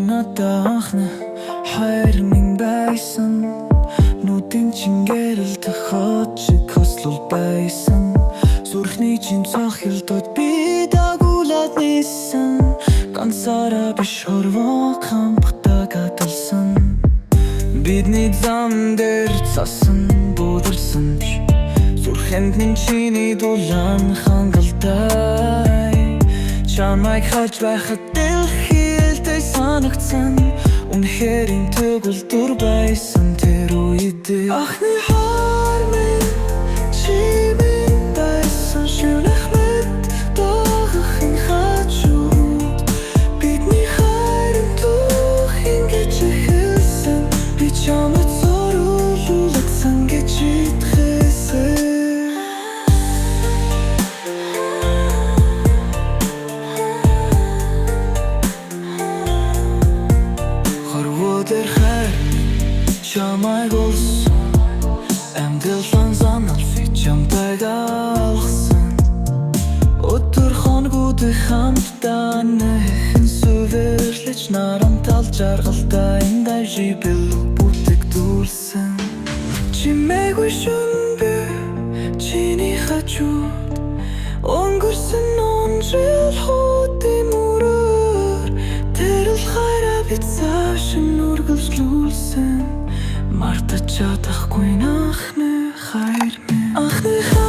надахна хайр минь байсан нүдэн чин гэрэлт хачиг хослол байсан зүрхний чин цахилтод би дагуулад нисэн ганцаараа биш хорвоо хамтдаа гадалсан бидний зам дээр цасан будалсан зүрхэнд минь чиний дулаан хангалттай чамайг хаж байхад дэлхийдээ санагдсан үнэхээр энэ тэгвэл дүр байсан тэр үед ахны хар минь чи минь байсан шүнэх мэд дагахын хажууд бидний хайрын тух ингэж эхэлсэн би чамд зориулсан гэж итгээсэн Хорвоодэр хайр чамайг олсон амьдралын заналфи чамтайг алгасан өдөр хоногуд хамтдаа нэхэн сүвэрлэж наран тал жаргалтай энэ жибэл бүтэгдүүлсэн чимээгүй шүнбэ чиний хажууд өнгөрсөн онжил хотын мөрөөр тэрл хайраа би цаашин үргэлжлүүлсэн мартаж чадахгүй ахны хайр минь ахны хайр